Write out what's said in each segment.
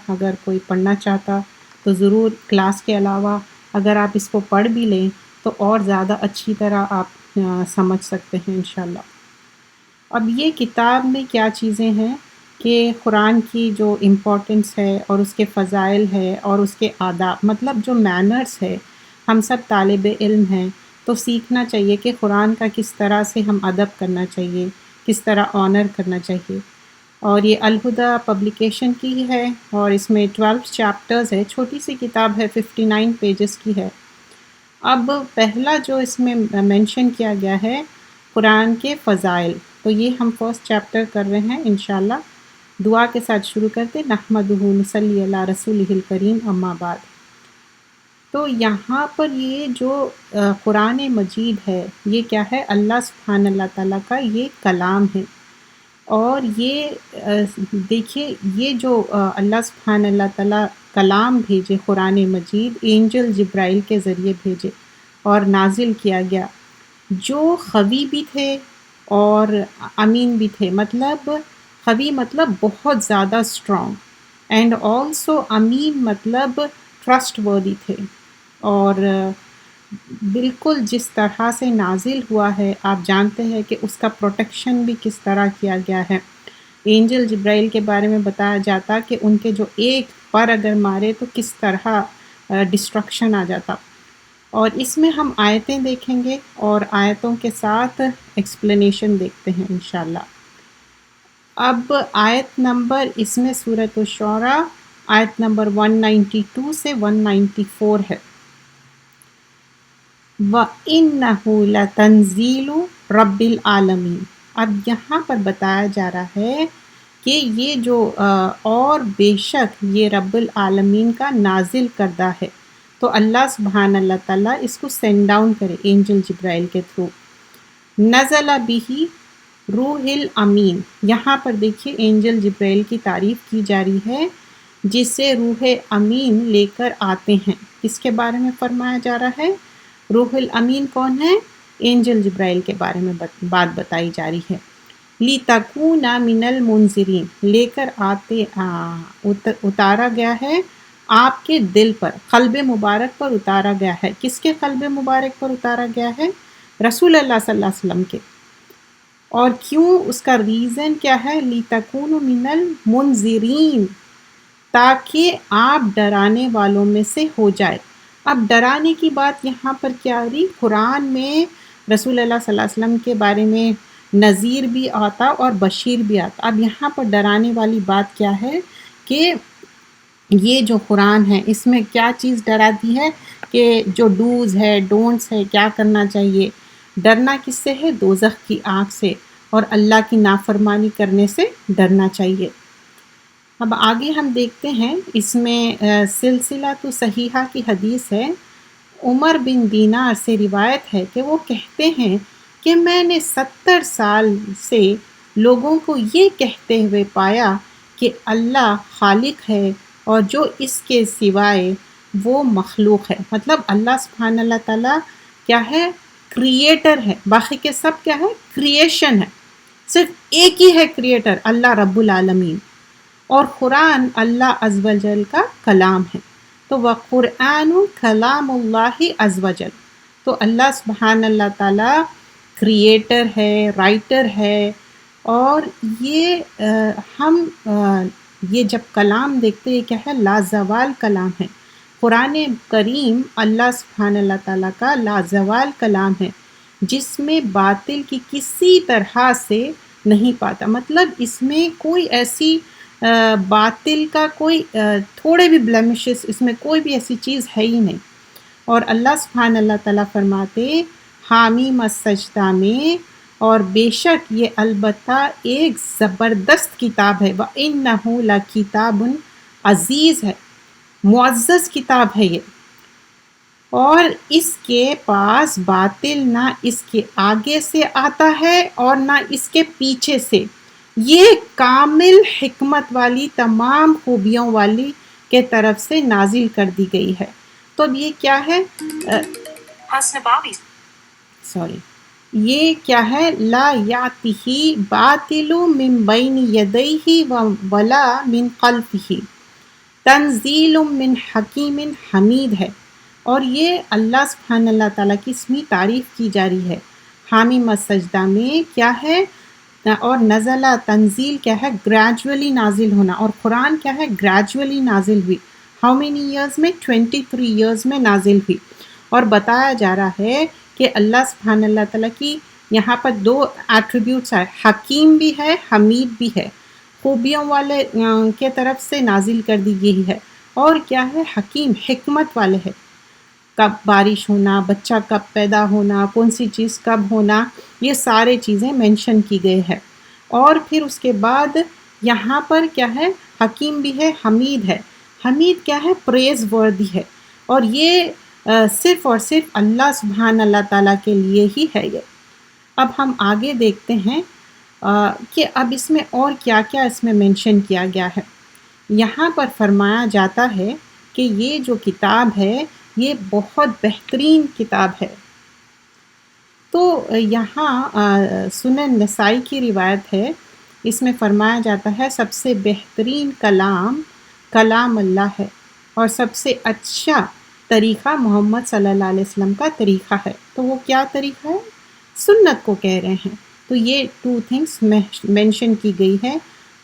اگر کوئی پڑھنا چاہتا تو ضرور کلاس کے علاوہ اگر آپ اس کو پڑھ بھی لیں تو اور زیادہ اچھی طرح آپ سمجھ سکتے ہیں انشاءاللہ۔ اب یہ کتاب میں کیا چیزیں ہیں کہ قرآن کی جو امپورٹنس ہے اور اس کے فضائل ہے اور اس کے آداب، مطلب جو مینرز ہے، ہم سب طالب علم ہیں تو سیکھنا چاہیے کہ قرآن کا کس طرح سے ہم ادب کرنا چاہیے، کس طرح آنر کرنا چاہیے۔ اور یہ الہدیٰ پبلیکیشن کی ہے اور اس میں 12 چیپٹرز ہے، چھوٹی سی کتاب ہے، 59 پیجز کی ہے۔ اب پہلا جو اس میں مینشن کیا گیا ہے قرآن کے فضائل، تو یہ ہم فرسٹ چیپٹر کر رہے ہیں انشاءاللہ۔ دعا کے ساتھ شروع کرتے نحمدہ نصلی علی رسولہ الکریم، اما بعد۔ تو یہاں پر یہ جو قرآن مجید ہے یہ کیا ہے؟ اللہ سبحانہ اللہ تعالیٰ کا یہ کلام ہے۔ اور یہ دیکھیے یہ جو اللہ سبحانہ اللہ تعالیٰ کلام بھیجے قرآن مجید، اینجل جبرائیل کے ذریعے بھیجے اور نازل کیا گیا، جو قوی بھی تھے اور امین بھی تھے۔ مطلب قوی مطلب بہت زیادہ اسٹرانگ، اینڈ آلسو امین مطلب ٹرسٹ وردی تھے۔ اور بالکل جس طرح سے نازل ہوا ہے آپ جانتے ہیں کہ اس کا پروٹیکشن بھی کس طرح کیا گیا ہے۔ اینجل جبرائیل کے بارے میں بتایا جاتا کہ ان کے جو ایک پر اگر مارے تو کس طرح ڈسٹرکشن آ جاتا۔ اور اس میں ہم آیتیں دیکھیں گے اور آیتوں کے ساتھ ایکسپلینیشن دیکھتے ہیں انشاءاللہ۔ اب آیت نمبر اس میں سورۃ الشعراء آیت نمبر 192 سے 194 ہے۔ وَإِنَّهُ لَتَنزِيلُ رَبِّ الْعَالَمِينَ۔ اب یہاں پر بتایا جا رہا ہے کہ یہ جو اور بے شک یہ رب العالمین کا نازل کردہ ہے، تو اللہ سبحانہ اللہ تعالیٰ اس کو سینڈ ڈاؤن کرے اینجل جبرائیل کے تھرو۔ نزل بہ روح الامین، یہاں پر دیکھیے اینجل جبرائیل کی تعریف کی جا رہی ہے جسے روح امین لے کر آتے ہیں۔ اس کے بارے میں فرمایا جا رہا ہے روح الامین کون ہے؟ اینجل جبرائیل کے بارے میں بات بتائی جا رہی ہے۔ لِتَكُونَ مِنَ الْمُنذِرِينَ، لے کر آتے اتارا گیا ہے آپ کے دل پر، قلب مبارک پر اتارا گیا ہے۔ کس کے قلب مبارک پر اتارا گیا ہے؟ رسول اللہ صلی اللہ علیہ وسلم کے۔ اور کیوں؟ اس کا ریزن کیا ہے؟ لِتَكُونُ مِنَ الْمُنذِرِينَ، تاکہ آپ ڈرانے والوں میں سے ہو جائے۔ اب ڈرانے کی بات یہاں پر کیا آ رہی؟ قرآن میں رسول اللہ صلی اللہ علیہ وسلم کے بارے میں نذیر بھی آتا اور بشیر بھی آتا۔ اب یہاں پر ڈرانے والی بات کیا ہے کہ یہ جو قرآن ہے اس میں کیا چیز ڈراتی ہے کہ جو ڈوز ہے ڈونٹس ہے، کیا کرنا چاہیے۔ ڈرنا کس سے ہے؟ دوزخ کی آگ سے اور اللہ کی نافرمانی کرنے سے ڈرنا چاہیے۔ اب آگے ہم دیکھتے ہیں اس میں سلسلہ تو صحیحہ کی حدیث ہے، عمر بن دینار سے روایت ہے کہ وہ کہتے ہیں کہ میں نے 70 سال سے لوگوں کو یہ کہتے ہوئے پایا کہ اللہ خالق ہے اور جو اس کے سوائے وہ مخلوق ہے۔ مطلب اللہ سبحانہ اللہ تعالیٰ کیا ہے؟ کریٹر ہے، باقی کے سب کیا ہے؟ کریشن ہے۔ صرف ایک ہی ہے کریٹر، اللہ رب العالمین۔ اور قرآن اللہ عز و جل کا کلام ہے، تو وَقُرْآنُ کلام اللہ عز و جل، تو اللہ سبحانہ اللہ تعالیٰ کریٹر ہے، رائٹر ہے۔ اور یہ ہم یہ جب کلام دیکھتے ہیں کیا ہے؟ لازوال کلام ہے۔ قرآن کریم اللہ سبحانہ اللہ تعالیٰ کا لازوال کلام ہے جس میں باطل کی کسی طرح سے نہیں پاتا۔ مطلب اس میں کوئی ایسی باطل کا کوئی تھوڑے بھی بلیمشز، اس میں کوئی بھی ایسی چیز ہے ہی نہیں۔ اور اللہ سبحانہ اللہ تعالیٰ فرماتے حامیم السجدہ میں، اور بے شک یہ البتہ ایک زبردست کتاب ہے، وَإِنَّهُ لَكِتَابٌ عزیز ہے، معزز کتاب ہے یہ، اور اس کے پاس باطل نہ اس کے آگے سے آتا ہے اور نہ اس کے پیچھے سے، یہ کامل حکمت والی تمام خوبیوں والی کے طرف سے نازل کر دی گئی ہے۔ تو اب یہ کیا ہے؟ یہ کیا ہے؟ لا یاتیہ باطل من بین یدیہ ولا من خلفہ، تنزیل من حکیم حمید ہے، اور یہ اللہ سبحانہ اللہ تعالیٰ کی اسمی تعریف کی جا رہی ہے۔ حامیم السجدہ میں کیا ہے، اور نزلہ تنزیل کیا ہے، گریجولی نازل ہونا، اور قرآن کیا ہے، گریجولی نازل ہوئی۔ ہاؤ مینی ایئرز میں، 23 ایئرز میں نازل ہوئی۔ اور بتایا جا رہا ہے کہ اللہ سبحانہ اللہ تعالیٰ کی یہاں پر 2 ایٹریبیوٹس ہے، حکیم بھی ہے، حمید بھی ہے، خوبیوں والے کے طرف سے نازل کر دی گئی ہے۔ اور کیا ہے، حکیم حکمت والے ہے، کب بارش ہونا، بچہ کب پیدا ہونا، کون سی چیز کب ہونا، یہ سارے چیزیں مینشن کی گئے ہے۔ اور پھر اس کے بعد یہاں پر کیا ہے، حکیم بھی ہے، حمید ہے۔ حمید کیا ہے، پریز وردی ہے، اور یہ صرف اور صرف اللہ سبحانہ اللہ تعالیٰ کے لیے ہی ہے یہ۔ اب ہم آگے دیکھتے ہیں کہ اب اس میں اور کیا کیا اس میں مینشن کیا گیا ہے۔ یہاں پر فرمایا جاتا ہے کہ یہ جو کتاب ہے یہ بہت بہترین کتاب ہے۔ تو یہاں سنن نسائی کی روایت ہے، اس میں فرمایا جاتا ہے سب سے بہترین کلام کلام اللہ ہے، اور سب سے اچھا طریقہ محمد صلی اللہ علیہ وسلم کا طریقہ ہے۔ تو وہ کیا طریقہ ہے، سنت کو کہہ رہے ہیں۔ تو یہ 2 تھنگس مینشن کی گئی ہے،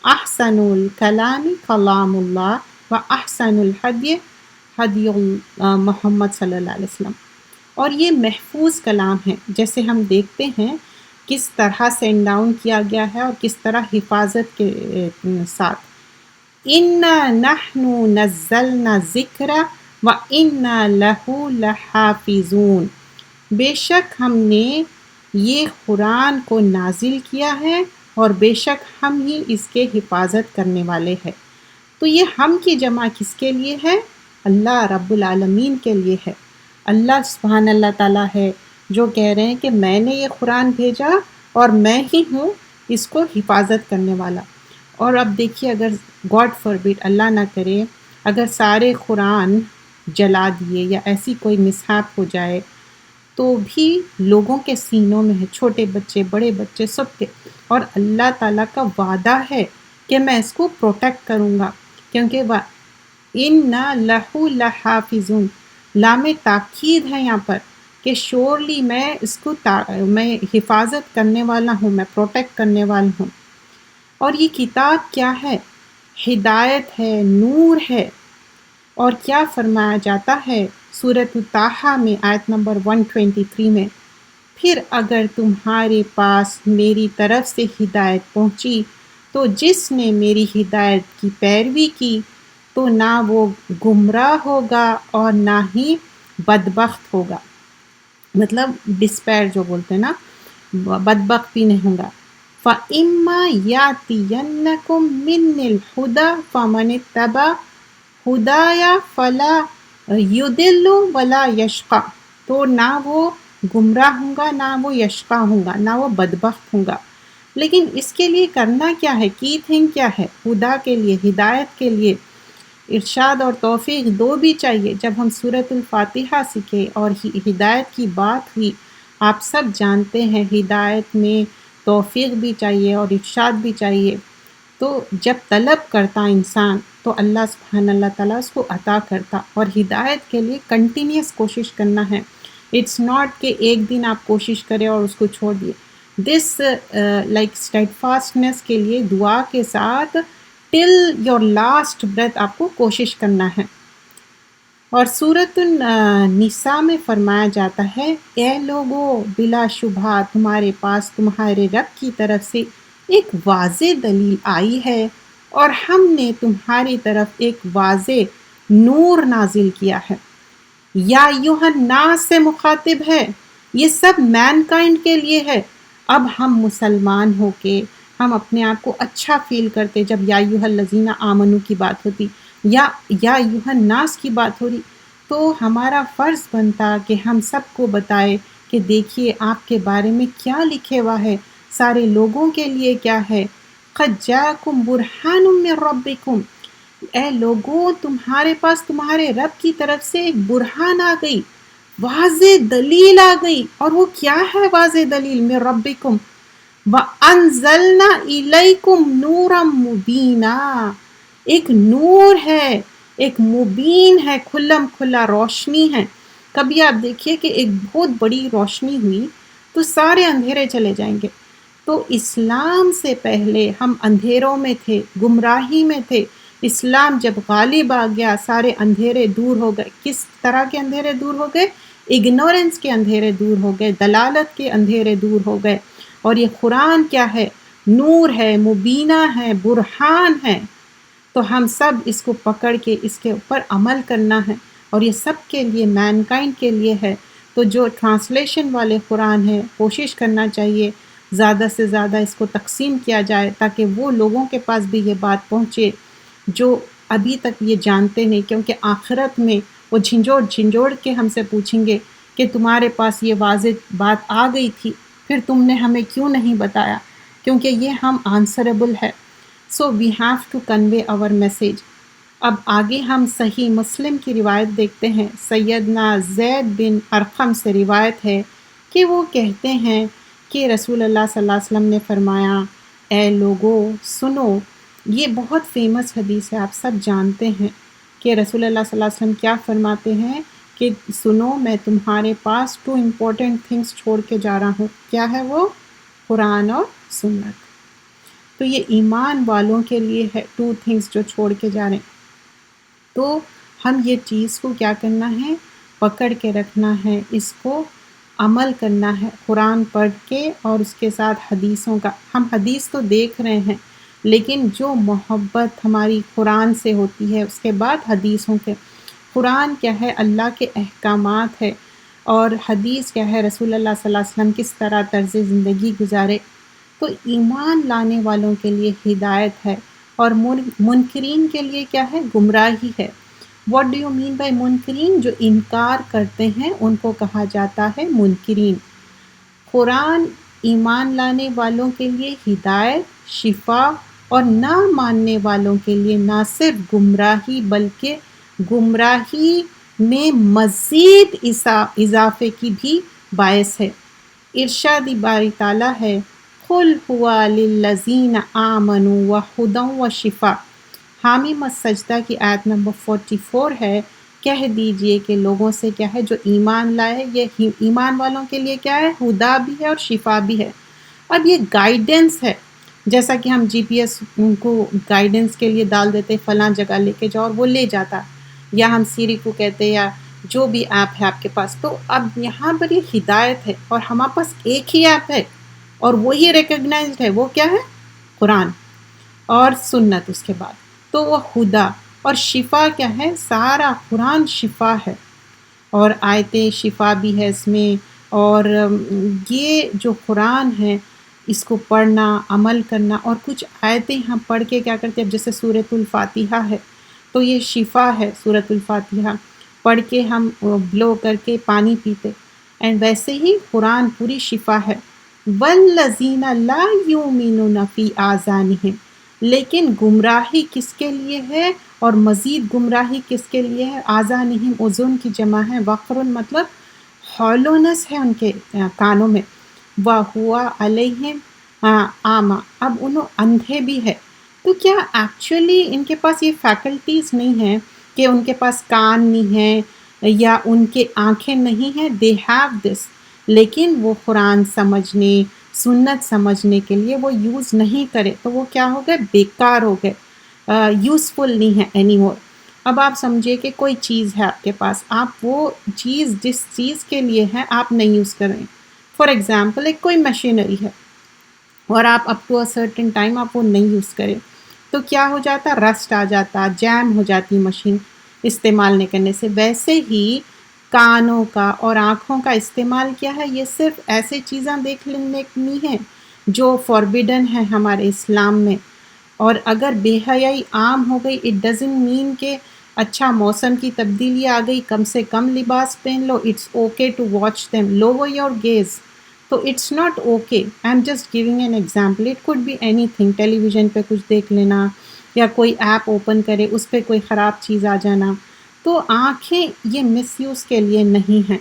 احسن الکلام کلام اللہ و احسن الحدی حدی محمد صلی اللہ علیہ وسلم۔ اور یہ محفوظ کلام ہے، جیسے ہم دیکھتے ہیں کس طرح سینڈ ڈاؤن کیا گیا ہے اور کس طرح حفاظت کے ساتھ۔ اِنَّا نَحْنُ نَزَّلْنَا الذِّكْرَ وَإِنَّا لَهُ لَحَافِظُونَ، بے شک ہم نے یہ قرآن کو نازل کیا ہے اور بے شک ہم ہی اس کے حفاظت کرنے والے ہیں۔ تو یہ ہم کی جمع کس کے لیے ہے، اللہ رب العالمین کے لیے ہے۔ اللہ سبحان اللہ تعالیٰ ہے جو کہہ رہے ہیں کہ میں نے یہ قرآن بھیجا اور میں ہی ہوں اس کو حفاظت کرنے والا۔ اور اب دیکھیے، اگر گاڈ فاربڈ، اللہ نہ کرے، اگر سارے قرآن جلا دیے یا ایسی کوئی مصحف ہو جائے تو بھی لوگوں کے سینوں میں ہے، چھوٹے بچے بڑے بچے سب کے، اور اللہ تعالیٰ کا وعدہ ہے کہ میں اس کو پروٹیکٹ کروں گا، کیونکہ اِنَّا لَهُ لَحَافِظُونَ، لام تاکید ہے یہاں پر کہ شورلی میں اس کو میں حفاظت کرنے والا ہوں، میں پروٹیکٹ کرنے والا ہوں۔ اور یہ کتاب کیا ہے، ہدایت ہے، نور ہے۔ اور کیا فرمایا جاتا ہے سورۃ طٰہٰ میں آیت نمبر 123 میں، پھر اگر تمہارے پاس میری طرف سے ہدایت پہنچی تو جس نے میری ہدایت کی پیروی کی تو نہ وہ گمراہ ہوگا اور نہ ہی بدبخت ہوگا، مطلب ڈسپیر جو بولتے ہیں نا، بدبخت بھی نہیں ہوگا۔ فَإِمَّا يَأْتِيَنَّكُم مِّنِّي الْهُدَىٰ فَمَنِ اتَّبَعَ ہدایٰ فَلَا يُضِلُّ وَلَا يَشْقَىٰ، تو نہ وہ گمراہ ہوں گا، نہ وہ یشقیٰ ہوں گا، نہ وہ بدبخت ہوں گا۔ لیکن اس کے لیے کرنا کیا ہے، کی تھنگ کیا ہے، خدا کے لیے، ہدایت کے لیے ارشاد اور توفیق دو بھی چاہیے۔ جب ہم سورۃ الفاتحہ سیکھے اور ہدایت کی بات ہوئی، آپ سب جانتے ہیں ہدایت میں توفیق بھی چاہیے اور ارشاد بھی چاہیے۔ تو جب طلب کرتا انسان تو اللہ سبحانہ اللہ تعالیٰ اس کو عطا کرتا، اور ہدایت کے لیے کنٹینیوس کوشش کرنا ہے۔ اٹس ناٹ کہ ایک دن آپ کوشش کریں اور اس کو چھوڑ دیے۔ دس لائک اسٹیڈ فاسٹنس کے لیے دعا کے ساتھ ٹل یور لاسٹ بریتھ آپ کو کوشش کرنا ہے۔ اور سورۃ النساء میں فرمایا جاتا ہے، اے لوگو بلا شبہ تمہارے پاس تمہارے رب کی طرف سے ایک واضح دلیل آئی ہے، اور ہم نے تمہاری طرف ایک واضح نور نازل کیا ہے۔ یا ایھا الناس سے مخاطب ہے، یہ سب مین کائنڈ کے لیے ہے۔ اب ہم مسلمان ہو کے ہم اپنے آپ کو اچھا فیل کرتے جب یا ایھا الذین آمنو کی بات ہوتی، یا ایھا الناس کی بات ہو رہی، تو ہمارا فرض بنتا کہ ہم سب کو بتائے کہ دیکھیے آپ کے بارے میں کیا لکھے ہوا ہے، سارے لوگوں کے لیے کیا ہے۔ قد جاءکم برہان من ربکم، اے لوگوں تمہارے پاس تمہارے رب کی طرف سے ایک برہان آ گئی، واضح دلیل آ گئی، اور وہ کیا ہے واضح دلیل، من ربکم وَأَنزَلْنَا إِلَيْكُمْ نُورًا مُبِينًا، ایک نور ہے، ایک مبین ہے، کھلم کھلا روشنی ہے۔ کبھی آپ دیکھیے کہ ایک بہت بڑی روشنی ہوئی تو سارے اندھیرے چلے جائیں گے۔ تو اسلام سے پہلے ہم اندھیروں میں تھے، گمراہی میں تھے۔ اسلام جب غالب آ گیا سارے اندھیرے دور ہو گئے۔ کس طرح کے اندھیرے دور ہو گئے؟ اگنورنس کے اندھیرے دور ہو گئے، دلالت کے اندھیرے دور ہو گئے۔ اور یہ قرآن کیا ہے؟ نور ہے، مبینہ ہے، برہان ہے۔ تو ہم سب اس کو پکڑ کے اس کے اوپر عمل کرنا ہے، اور یہ سب کے لیے، مینکائنڈ کے لیے ہے۔ تو جو ٹرانسلیشن والے قرآن ہے، کوشش کرنا چاہیے زیادہ سے زیادہ اس کو تقسیم کیا جائے، تاکہ وہ لوگوں کے پاس بھی یہ بات پہنچے جو ابھی تک یہ جانتے نہیں، کیونکہ آخرت میں وہ جھنجھوڑ کے ہم سے پوچھیں گے کہ تمہارے پاس یہ واضح بات آ گئی تھی، پھر تم نے ہمیں کیوں نہیں بتایا؟ کیونکہ یہ ہم آنسریبل ہے۔ So we have to convey our message. اب آگے ہم صحیح مسلم کی روایت دیکھتے ہیں۔ سیدنا زید بن ارقم سے روایت ہے کہ وہ کہتے ہیں کہ رسول اللہ صلی اللہ علیہ وسلم نے فرمایا، اے لوگو سنو۔ یہ بہت فیمس حدیث ہے، آپ سب جانتے ہیں کہ رسول اللہ صلی اللہ علیہ وسلم کیا فرماتے ہیں کہ سنو، میں تمہارے پاس 2 امپورٹنٹ تھنگس چھوڑ کے جا رہا ہوں۔ کیا ہے وہ؟ قرآن اور سنت۔ تو یہ ایمان والوں کے لیے ہے 2 تھنگس جو چھوڑ کے جا رہے ہیں۔ تو ہم یہ چیز کو کیا کرنا ہے؟ پکڑ کے رکھنا ہے، اس کو عمل کرنا ہے، قرآن پڑھ کے اور اس کے ساتھ حدیثوں کا۔ ہم حدیث تو دیکھ رہے ہیں، لیکن جو محبت ہماری قرآن سے ہوتی ہے، اس کے بعد حدیثوں کے۔ قرآن کیا ہے؟ اللہ کے احکامات ہے، اور حدیث کیا ہے؟ رسول اللہ صلی اللہ علیہ وسلم کس طرح طرز زندگی گزارے۔ تو ایمان لانے والوں کے لیے ہدایت ہے، اور منکرین کے لیے کیا ہے؟ گمراہی ہے۔ What do you mean by منکرین؟ جو انکار کرتے ہیں ان کو کہا جاتا ہے منکرین۔ قرآن ایمان لانے والوں کے لیے ہدایت، شفا، اور نہ ماننے والوں کے لیے نہ صرف گمراہی بلکہ گمراہی میں مزید اضافے کی بھی باعث ہے۔ ارشاد باری تعالیٰ ہے، قُلْ هُوَ لِلَّذِينَ آمَنُوا وَهُدًى وَشِفَاءً۔ حامیم السجدہ کی آیت نمبر 44 ہے، کہہ دیجئے کہ لوگوں سے کیا ہے؟ جو ایمان لائے، یہ ایمان والوں کے لیے کیا ہے؟ ہدا بھی ہے اور شفا بھی ہے۔ اب یہ گائیڈنس ہے، جیسا کہ ہم جی پی ایس کو گائیڈنس کے لیے ڈال دیتے، فلاں جگہ لے کے جاؤ اور وہ لے جاتا، یا ہم سیری کو کہتے، یا جو بھی ایپ ہے آپ کے پاس۔ تو اب یہاں پر یہ ہدایت ہے، اور ہمارے پاس ایک ہی ایپ ہے اور وہی ریکگنائزڈ ہے، وہ کیا ہے؟ قرآن اور سنت اس کے بعد۔ تو وہ ہدا اور شفا کیا ہے؟ سارا قرآن شفا ہے، اور آیتیں شفا بھی ہے اس میں۔ اور یہ جو قرآن ہے، اس کو پڑھنا، عمل کرنا، اور کچھ آیتیں ہم پڑھ کے کیا کرتے ہیں، اب جیسے سورۃ الفاتحہ ہے تو یہ شفا ہے، سورۃ الفاتحہ پڑھ کے ہم بلو کر کے پانی پیتے، اینڈ ویسے ہی قرآن پوری شفا ہے۔ وَالَّذِينَ لَا يُؤْمِنُونَ فِي آذَانِهِمْ۔ لیکن گمراہی کس کے لیے ہے، اور مزید گمراہی کس کے لیے ہے؟ آذانہم، اذن کی جمع ہے، وقر مطلب ہالونس ہے ان کے کانوں میں، وَهُوَ عَلَيْهِمْ عَامًا، اب انہوں اندھے بھی ہے۔ تو کیا ایکچولی ان کے پاس یہ فیکلٹیز نہیں ہیں کہ ان کے پاس کان نہیں ہیں یا ان کے آنکھیں نہیں ہیں؟ دے ہیو دس، لیکن وہ قرآن سمجھنے، سنت سمجھنے کے لیے وہ یوز نہیں کرے، تو وہ کیا ہو گئے؟ بیکار ہو گئے، یوزفل نہیں ہے اینی مور۔ اب آپ سمجھے کہ کوئی چیز ہے آپ کے پاس، آپ وہ چیز جس چیز کے لیے ہے آپ نہیں یوز کر رہے ہیں۔ فار ایگزامپل، ایک کوئی مشینری ہے اور آپ up to a certain time آپ وہ نہیں یوز کریں، تو کیا ہو جاتا؟ رسٹ آ جاتا، جیم ہو جاتی مشین استعمال نہیں کرنے سے۔ ویسے ہی کانوں کا اور آنکھوں کا استعمال کیا ہے؟ یہ صرف ایسے چیزاں دیکھ لینے کی نہیں ہے جو فوربیڈن ہے ہمارے اسلام میں۔ اور اگر بے حیائی عام ہو گئی، اٹ ڈزنٹ مین کہ اچھا موسم کی تبدیلی آ گئی، کم سے کم لباس پہن لو، it's okay to watch them, lower your gaze. تو it's not okay, I am just giving an example, it could be anything, television پہ کچھ دیکھ لینا، یا کوئی ایپ اوپن کرے اس پہ کوئی خراب چیز آ جانا۔ تو آنکھیں یہ مس یوز کے لیے نہیں ہیں،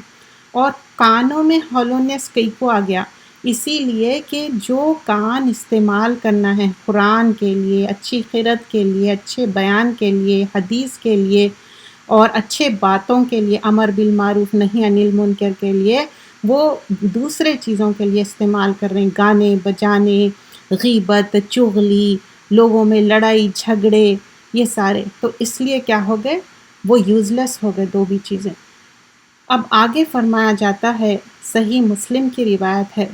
اور کانوں میں ہالونیس کئی کو آ گیا اسی لیے کہ جو کان استعمال کرنا ہے قرآن کے لیے، اچھی قرأت کے لیے، اچھے بیان کے لیے، حدیث کے لیے اور اچھے باتوں کے لیے، امر بالمعروف نہی عن المنکر کے لیے، وہ دوسرے چیزوں کے لیے استعمال کر رہے ہیں، گانے بجانے، غیبت، چغلی، لوگوں میں لڑائی جھگڑے، یہ سارے، تو اس لیے کیا ہو گئے، وہ یوزلیس ہو گئے دو بھی چیزیں۔ اب آگے فرمایا جاتا ہے، صحیح مسلم کی روایت ہے،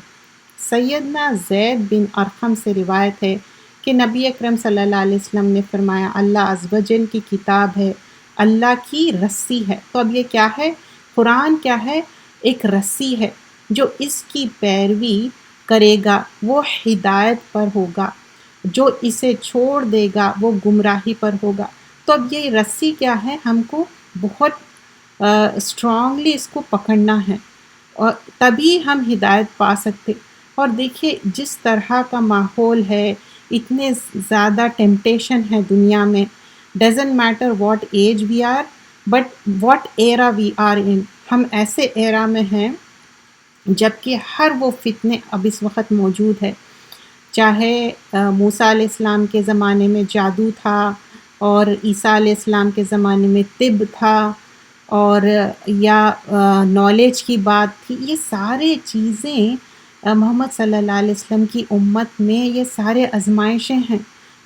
سیدنا زید بن ارقم سے روایت ہے کہ نبی اکرم صلی اللہ علیہ وسلم نے فرمایا، اللہ عز و جل کی کتاب ہے، اللہ کی رسی ہے۔ تو اب یہ کیا ہے؟ قرآن کیا ہے؟ ایک رسی ہے، جو اس کی پیروی کرے گا وہ ہدایت پر ہوگا، جو اسے چھوڑ دے گا وہ گمراہی پر ہوگا۔ تو اب یہ رسی کیا ہے؟ ہم کو بہت اسٹرانگلی اس کو پکڑنا ہے، اور تبھی ہم ہدایت پا سکتے۔ اور دیکھیے جس طرح کا ماحول ہے، اتنے زیادہ ٹیمپٹیشن ہے دنیا میں، doesn't matter what age we are but what era we are in, ہم ایسے ایرا میں ہیں جبکہ ہر وہ فتنے اب اس وقت موجود ہے، چاہے موسیٰ علیہ السلام کے زمانے میں جادو تھا، اور عیسیٰ علیہ السلام کے زمانے میں طب تھا، اور یا نالج کی بات تھی، یہ سارے چیزیں محمد صلی اللہ علیہ وسلم کی امت میں یہ سارے آزمائشیں ہیں۔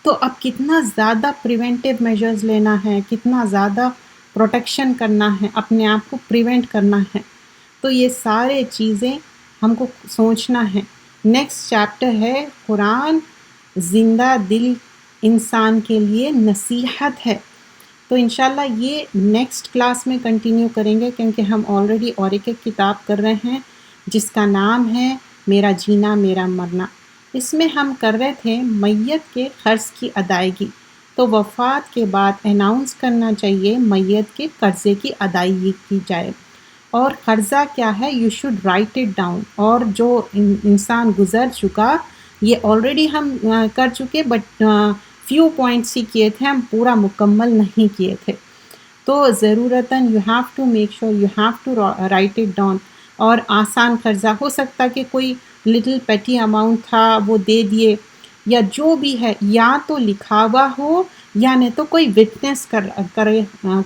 تو اب کتنا زیادہ پریونٹیو میجرز لینا ہے، کتنا زیادہ پروٹیکشن کرنا ہے، اپنے آپ کو پریونٹ کرنا ہے، تو یہ سارے چیزیں ہم کو سوچنا ہے۔ نیکسٹ چیپٹر ہے قرآن زندہ دل انسان کے لیے نصیحت ہے، تو انشاءاللہ یہ نیکسٹ کلاس میں کنٹینیو کریں گے، کیونکہ ہم آلریڈی اور ایک کتاب کر رہے ہیں جس کا نام ہے میرا جینا میرا مرنا۔ اس میں ہم کر رہے تھے میت کے قرض کی ادائیگی، تو وفات کے بعد اناؤنس کرنا چاہیے میت کے قرضے کی ادائیگی کی جائے، اور قرضہ کیا ہے، you should write it down, اور جو انسان گزر چکا یہ آلریڈی ہم کر چکے، بٹ فیو پوائنٹس ہی کیے تھے، ہم پورا مکمل نہیں کیے تھے، تو ضرورتاً you have to make sure you have to write it down. اور آسان قرضہ ہو سکتا کہ کوئی لٹل پیٹی اماؤنٹ تھا وہ دے دیے، یا جو بھی ہے، یا تو لکھا ہوا ہو یا نہیں تو کوئی وٹنس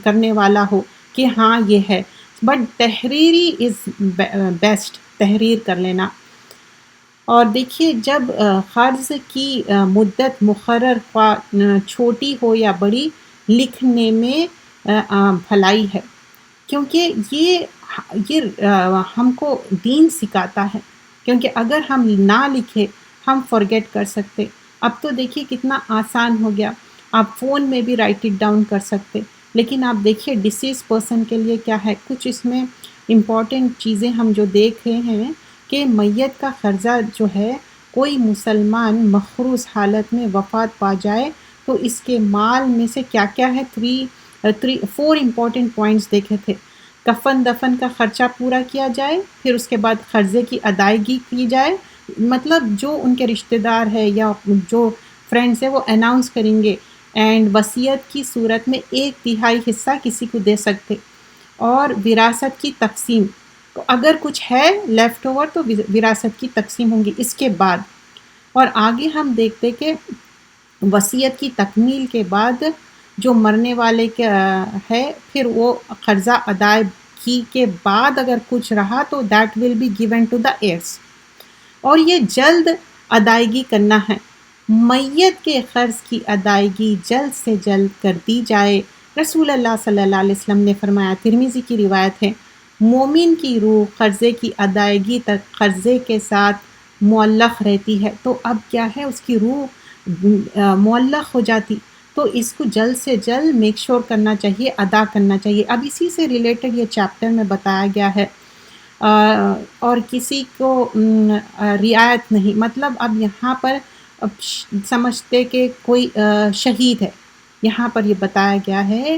کرنے والا ہو کہ ہاں یہ ہے، بٹ تحریری از بیسٹ، تحریر کر لینا۔ اور دیکھیے جب قرض کی مدت مقرر چھوٹی ہو یا بڑی، لکھنے میں بھلائی ہے، کیونکہ یہ ہم کو دین سکھاتا ہے، کیونکہ اگر ہم نہ لکھے ہم فارگیٹ کر سکتے۔ اب تو دیکھیے کتنا آسان ہو گیا، آپ فون میں بھی رائٹ اٹ ڈاؤن کر سکتے، لیکن آپ دیکھیے ڈیسیز پرسن کے لیے کیا ہے، کچھ اس میں امپورٹنٹ چیزیں ہم جو دیکھ رہے ہیں کہ میت کا قرضہ جو ہے، کوئی مسلمان مخروص حالت میں وفات پا جائے تو اس کے مال میں سے کیا کیا ہے، 4 امپورٹنٹ پوائنٹس دیکھے تھے، کفن دفن کا خرچہ پورا کیا جائے، پھر اس کے بعد قرضے کی ادائیگی کی جائے، مطلب جو ان کے رشتہ دار ہے یا جو فرینڈس ہیں وہ اناؤنس کریں گے، اینڈ وصیت کی صورت میں 1/3 حصہ کسی کو دے سکتے، اور وراثت کی تقسیم، تو اگر کچھ ہے لیفٹ اوور تو وراثت کی تقسیم ہوں گی اس کے بعد۔ اور آگے ہم دیکھتے کہ وصیت کی تکمیل کے بعد جو مرنے والے کا ہے، پھر وہ قرضہ ادائیگی کے بعد اگر کچھ رہا تو that will be given to the heirs، اور یہ جلد ادائیگی کرنا ہے، میت کے قرض کی ادائیگی جلد سے جلد کر دی جائے۔ رسول اللہ صلی اللہ علیہ وسلم نے فرمایا، ترمذی کی روایت ہے، مومن کی روح قرضے کی ادائیگی تک قرضے کے ساتھ معلق رہتی ہے، تو اب کیا ہے، اس کی روح معلق ہو جاتی، تو اس کو جلد سے جلد میک شور کرنا چاہیے، ادا کرنا چاہیے۔ اب اسی سے ریلیٹڈ یہ چیپٹر میں بتایا گیا ہے، اور کسی کو رعایت نہیں، مطلب اب یہاں پر سمجھتے کہ کوئی شہید ہے، یہاں پر یہ بتایا گیا ہے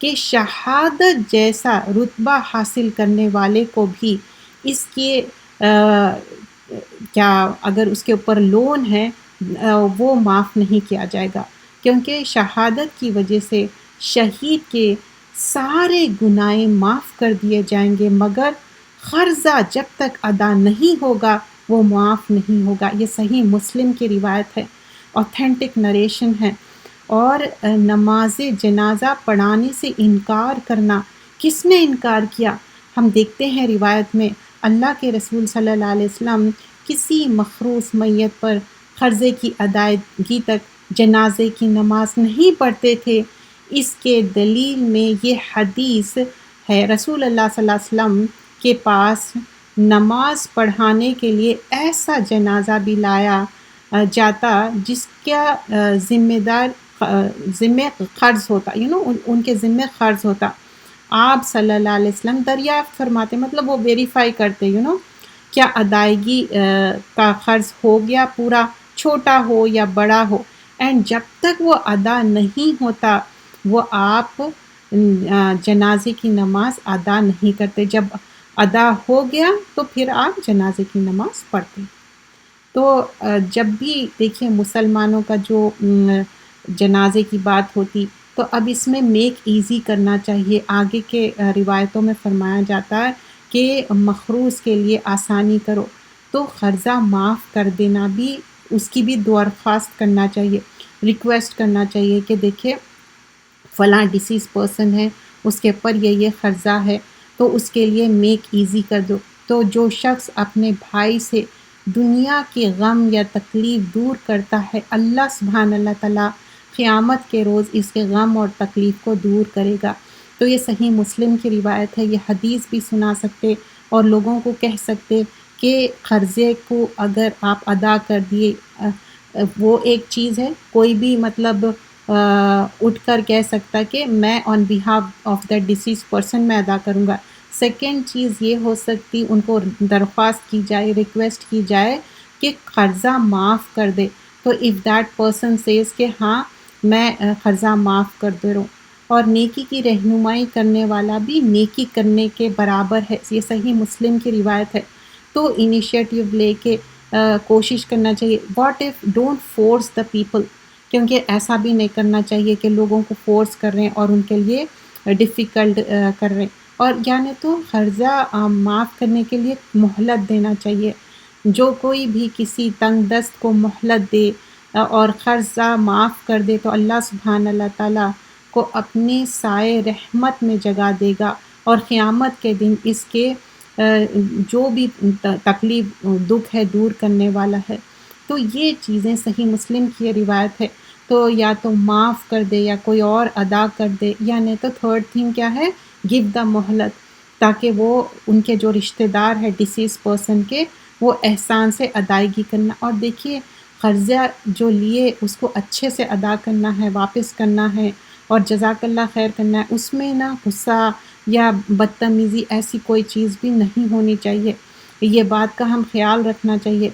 کہ شہادت جیسا رتبہ حاصل کرنے والے کو بھی اس کے کیا اگر اس کے اوپر لون ہے وہ معاف نہیں کیا جائے گا، کیونکہ شہادت کی وجہ سے شہید کے سارے گناہ معاف کر دیے جائیں گے، مگر قرضہ جب تک ادا نہیں ہوگا وہ معاف نہیں ہوگا۔ یہ صحیح مسلم کی روایت ہے، اوتھینٹک نریشن ہے۔ اور نماز جنازہ پڑھانے سے انکار کرنا، کس نے انکار کیا؟ ہم دیکھتے ہیں روایت میں اللہ کے رسول صلی اللہ علیہ وسلم کسی مخروص میت پر قرضے کی ادائیگی تک جنازے کی نماز نہیں پڑھتے تھے۔ اس کے دلیل میں یہ حدیث ہے، رسول اللہ صلی اللہ علیہ وسلم کے پاس نماز پڑھانے کے لیے ایسا جنازہ بھی لایا جاتا جس کا ذمہ قرض ہوتا، ان کے ذمہ قرض ہوتا۔ آپ صلی اللہ علیہ وسلم دریافت فرماتے، مطلب وہ ویریفائی کرتے، کیا ادائیگی کا قرض ہو گیا پورا، چھوٹا ہو یا بڑا ہو، اینڈ جب تک وہ ادا نہیں ہوتا وہ آپ جنازے کی نماز ادا نہیں کرتے۔ جب ادا ہو گیا تو پھر آپ جنازے کی نماز پڑھتے۔ تو جب بھی دیکھیں مسلمانوں کا جو جنازے کی بات ہوتی، تو اب اس میں میک ایزی کرنا چاہیے۔ آگے کے روایتوں میں فرمایا جاتا ہے کہ مخروص کے لیے آسانی کرو، تو قرضہ معاف کر دینا بھی، اس کی بھی درخواست کرنا چاہیے، ریکویسٹ کرنا چاہیے کہ دیکھیں فلاں ڈیسیز پرسن ہے، اس کے اوپر یہ قرضہ ہے، تو اس کے لیے میک ایزی کر دو۔ تو جو شخص اپنے بھائی سے دنیا کے غم یا تکلیف دور کرتا ہے، اللہ سبحانہ اللہ تعالیٰ قیامت کے روز اس کے غم اور تکلیف کو دور کرے گا۔ تو یہ صحیح مسلم کی روایت ہے۔ یہ حدیث بھی سنا سکتے اور لوگوں کو کہہ سکتے کہ قرضے کو اگر آپ ادا کر دیے، وہ ایک چیز ہے، کوئی بھی مطلب اٹھ کر کہہ سکتا کہ میں on behalf of that deceased person میں ادا کروں گا۔ سیکنڈ چیز یہ ہو سکتی، ان کو درخواست کی جائے، ریکویسٹ کی جائے کہ قرضہ معاف کر دے۔ تو اف دیٹ پرسن سیز کہ ہاں میں قرضہ معاف کر دے رہا ہوں، اور نیکی کی رہنمائی کرنے والا بھی نیکی کرنے کے برابر ہے، یہ صحیح مسلم کی روایت ہے۔ تو انیشیٹو لے کے کوشش کرنا چاہیے۔ What if don't force the people, کیونکہ ایسا بھی نہیں کرنا چاہیے کہ لوگوں کو فورس کر رہے ہیں اور ان کے لیے ڈیفیکلٹ کر رہے ہیں۔ اور یعنی تو قرضہ معاف کرنے کے لیے مہلت دینا چاہیے۔ جو کوئی بھی کسی تنگ دست کو مہلت دے اور قرضہ معاف کر دے تو اللہ سبحانہ اللہ تعالیٰ کو اپنے سائے رحمت میں جگہ دے گا، اور قیامت کے دن اس کے جو بھی تکلیف دکھ ہے دور کرنے والا ہے۔ تو یہ چیزیں صحیح مسلم کی روایت ہے۔ تو یا تو معاف کر دے یا کوئی اور ادا کر دے، یا نہیں تو تھرڈ تھنگ کیا ہے، گیو دا مہلت، تاکہ وہ ان کے جو رشتہ دار ہے ڈیسیز پرسن کے، وہ احسان سے ادائیگی کرنا۔ اور دیکھیے قرضہ جو لیے اس کو اچھے سے ادا کرنا ہے، واپس کرنا ہے، اور جزاک اللہ خیر کرنا ہے، اس میں نہ غصہ یا بدتمیزی ایسی کوئی چیز بھی نہیں ہونی چاہیے۔ یہ بات کا ہم خیال رکھنا چاہیے۔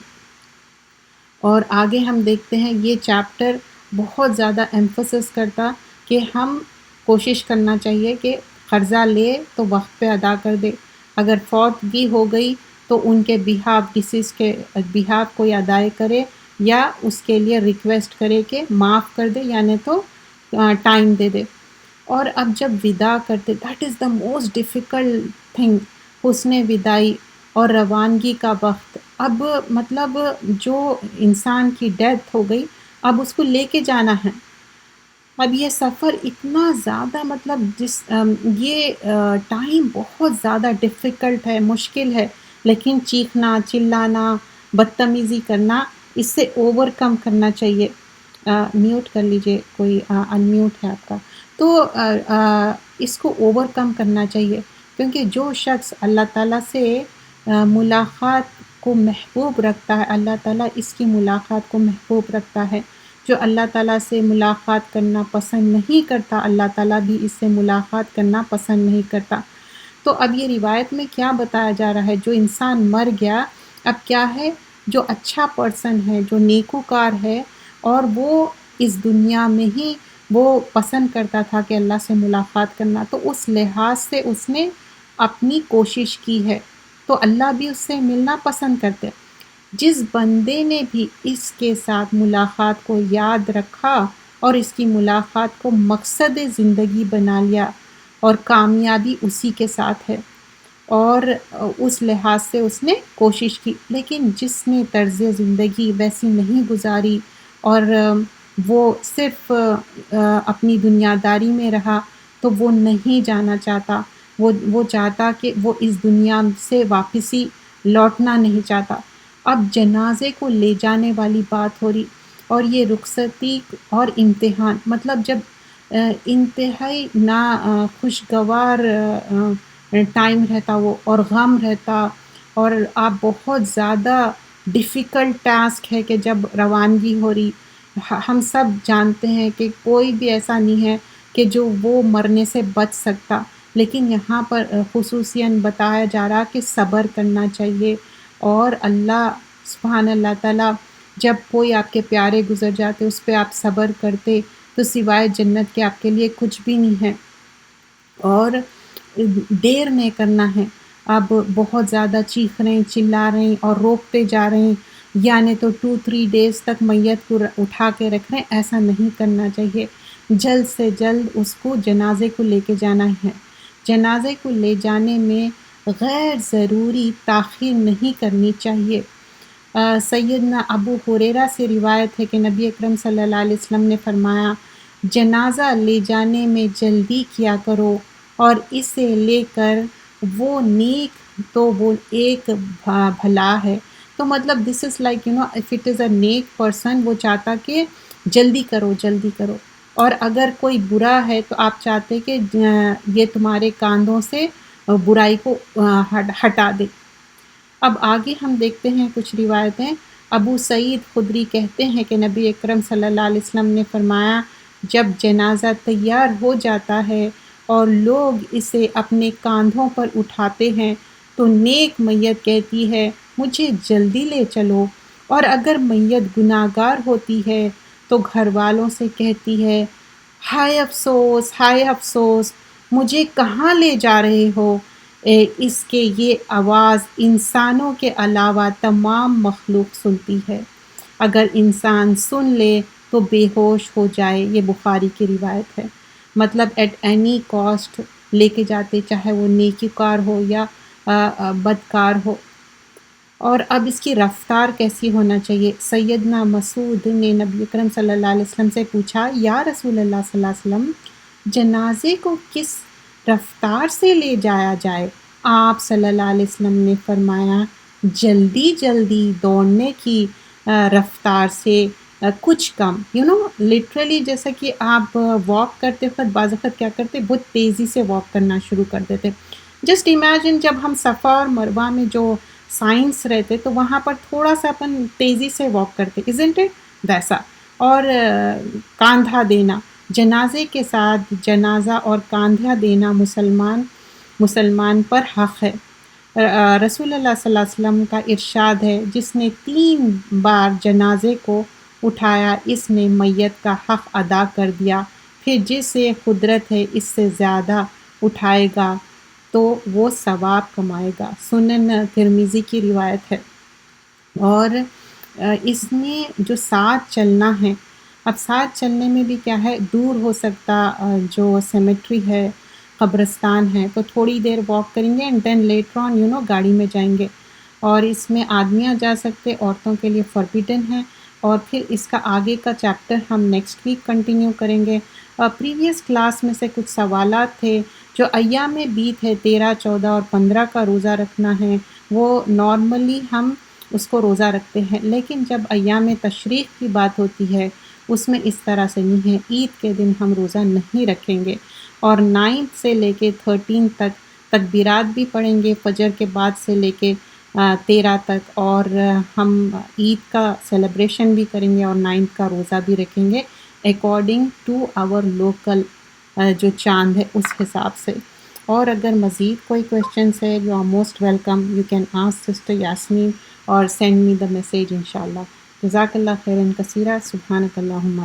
اور آگے ہم دیکھتے ہیں یہ چیپٹر بہت زیادہ ایمفسس کرتا کہ ہم کوشش کرنا چاہیے کہ قرضہ لے تو وقت پہ ادا کر دے، اگر فوتگی ہو گئی تو ان کے بیہاف ڈیسیز کے بیہاف کوئی ادائے کرے، یا اس کے لیے ریکویسٹ کرے کہ معاف کر دے، یعنی تو ٹائم دے دے۔ اور اب جب وداع کرتے، that is the most difficult thing, حسن وداعی اور روانگی کا وقت۔ اب مطلب جو انسان کی ڈیتھ ہو گئی، اب اس کو لے کے جانا ہے۔ اب یہ سفر اتنا زیادہ مطلب یہ ٹائم بہت زیادہ ڈیفیکلٹ ہے، مشکل ہے، لیکن چیخنا، چلانا، بدتمیزی کرنا، اس سے اوور کم کرنا چاہیے۔ میوٹ کر لیجئے، کوئی انمیوٹ ہے آپ کا۔ تو اس کو اوور کم کرنا چاہیے، کیونکہ جو شخص اللہ تعالیٰ سے ملاقات کو محبوب رکھتا ہے، اللہ تعالیٰ اس کی ملاقات کو محبوب رکھتا ہے۔ جو اللہ تعالیٰ سے ملاقات کرنا پسند نہیں کرتا، اللہ تعالیٰ بھی اس سے ملاقات کرنا پسند نہیں کرتا۔ تو اب یہ روایت میں کیا بتایا جا رہا ہے، جو انسان مر گیا، اب کیا ہے، جو اچھا پرسن ہے، جو نیکوکار ہے، اور وہ اس دنیا میں ہی وہ پسند کرتا تھا کہ اللہ سے ملاقات کرنا، تو اس لحاظ سے اس نے اپنی کوشش کی ہے، تو اللہ بھی اس سے ملنا پسند کرتے۔ جس بندے نے بھی اس کے ساتھ ملاقات کو یاد رکھا اور اس کی ملاقات کو مقصد زندگی بنا لیا، اور کامیابی اسی کے ساتھ ہے۔ اور اس لحاظ سے اس نے کوشش کی، لیکن جس نے طرز زندگی ویسی نہیں گزاری اور وہ صرف اپنی دنیا داری میں رہا، تو وہ نہیں جانا چاہتا، وہ چاہتا کہ وہ اس دنیا سے واپسی لوٹنا نہیں چاہتا۔ اب جنازے کو لے جانے والی بات ہو رہی، اور یہ رخصتی اور امتحان، مطلب جب انتہائی نا خوشگوار ٹائم رہتا وہ، اور غم رہتا، اور آپ بہت زیادہ ڈیفیکلٹ ٹاسک ہے کہ جب روانگی ہو رہی، ہم سب جانتے ہیں کہ کوئی بھی ایسا نہیں ہے کہ جو وہ مرنے سے بچ سکتا، لیکن یہاں پر خصوصاً بتایا جا رہا کہ صبر کرنا چاہیے، اور اللہ سبحان اللہ تعالیٰ جب کوئی آپ کے پیارے گزر جاتے اس پہ آپ صبر کرتے تو سوائے جنت کے آپ کے لیے کچھ بھی نہیں ہے، اور دیر نہیں کرنا ہے۔ اب بہت زیادہ چیخ رہے ہیں، چلا رہے ہیں اور روکتے جا رہے ہیں، یعنی تو 2-3 ڈیز تک میت کو اٹھا کے رکھ رہے ہیں، ایسا نہیں کرنا چاہیے۔ جلد سے جلد اس کو جنازے کو لے کے جانا ہے۔ جنازے کو لے جانے میں غیر ضروری تاخیر نہیں کرنی چاہیے۔ سیدنا ابو ہریرہ سے روایت ہے کہ نبی اکرم صلی اللہ علیہ وسلم نے فرمایا، جنازہ لے جانے میں جلدی کیا کرو، اور اسے لے کر وہ نیک تو وہ ایک بھلا ہے۔ تو مطلب this is like if it is a nice person, وہ چاہتا کہ جلدی کرو جلدی کرو، اور اگر کوئی برا ہے تو آپ چاہتے کہ یہ تمہارے کاندھوں سے برائی کو ہٹا دے۔ اب آگے ہم دیکھتے ہیں کچھ روایتیں۔ ابو سعید خدری کہتے ہیں کہ نبی اکرم صلی اللہ علیہ وسلم نے فرمایا، جب جنازہ تیار ہو جاتا ہے اور لوگ اسے اپنے کاندھوں پر اٹھاتے ہیں تو نیک میت کہتی ہے مجھے جلدی لے چلو، اور اگر میت گناہگار ہوتی ہے تو گھر والوں سے کہتی ہے ہائے افسوس ہائے افسوس، مجھے کہاں لے جا رہے ہو؟ اس کے یہ آواز انسانوں کے علاوہ تمام مخلوق سنتی ہے، اگر انسان سن لے تو بے ہوش ہو جائے۔ یہ بخاری کی روایت ہے۔ مطلب ایٹ اینی کاسٹ لے کے جاتے، چاہے وہ نیکی کار ہو یا بدکار ہو۔ اور اب اس کی رفتار کیسی ہونا چاہیے؟ سیدنا مسعود نے نبی اکرم صلی اللہ علیہ وسلم سے پوچھا، یا رسول اللہ صلی اللہ علیہ وسلم، جنازے کو کس رفتار سے لے جایا جائے؟ آپ صلی اللہ علیہ وسلم نے فرمایا، جلدی جلدی دوڑنے کی رفتار سے کچھ کم، لٹرلی جیسا کہ آپ واک کرتے وقت بعض وقت کیا کرتے، بہت تیزی سے واک کرنا شروع کر دیتے۔ جسٹ امیجن جب ہم صفا اور مروہ میں جو سائنس رہتے تو وہاں پر تھوڑا سا اپن تیزی سے واک کرتے، ازنٹ اٹ ویسا۔ اور کاندھا دینا، جنازے کے ساتھ جنازہ اور کاندھا دینا مسلمان پر حق ہے۔ رسول اللہ صلی اللہ علیہ وسلم کا ارشاد ہے، جس نے 3 بار جنازے کو اٹھایا اس نے میت کا حق ادا کر دیا، پھر جسے قدرت ہے اس سے زیادہ اٹھائے گا تو وہ ثواب کمائے گا۔ سنن ترمذی کی روایت ہے۔ اور اس میں جو ساتھ چلنا ہے، اب ساتھ چلنے میں بھی کیا ہے، دور ہو سکتا جو سیمیٹری ہے، قبرستان ہے، تو تھوڑی دیر واک کریں گے اینڈ دین لیٹر آن گاڑی میں جائیں گے، اور اس میں آدمیاں جا سکتے، عورتوں کے لیے فوربیڈن ہے۔ اور پھر اس کا آگے کا چیپٹر ہم نیکسٹ ویک کنٹینیو کریں گے۔ پریویس کلاس میں سے کچھ سوالات تھے، جو ایام بیت ہے 13، 14 اور 15 کا روزہ رکھنا ہے، وہ نارملی ہم اس کو روزہ رکھتے ہیں، لیکن جب ایام تشریق کی بات ہوتی ہے اس میں اس طرح سے نہیں ہے، عید کے دن ہم روزہ نہیں رکھیں گے، اور 9 سے لے کے 13 تک تکبیرات بھی پڑھیں گے فجر کے بعد سے لے کے 13 تک، اور ہم عید کا سیلیبریشن بھی کریں گے اور 9 کا روزہ بھی رکھیں گے اکارڈنگ ٹو آور لوکل جو چاند ہے اس حساب سے۔ اور اگر مزید کوئی کویشچنس ہے، you are most welcome, you can ask sister Yasmin اور سینڈ می دا میسیج انشاءاللہ۔ جزاک اللہ خیراً کثیرا، سبحانک اللہم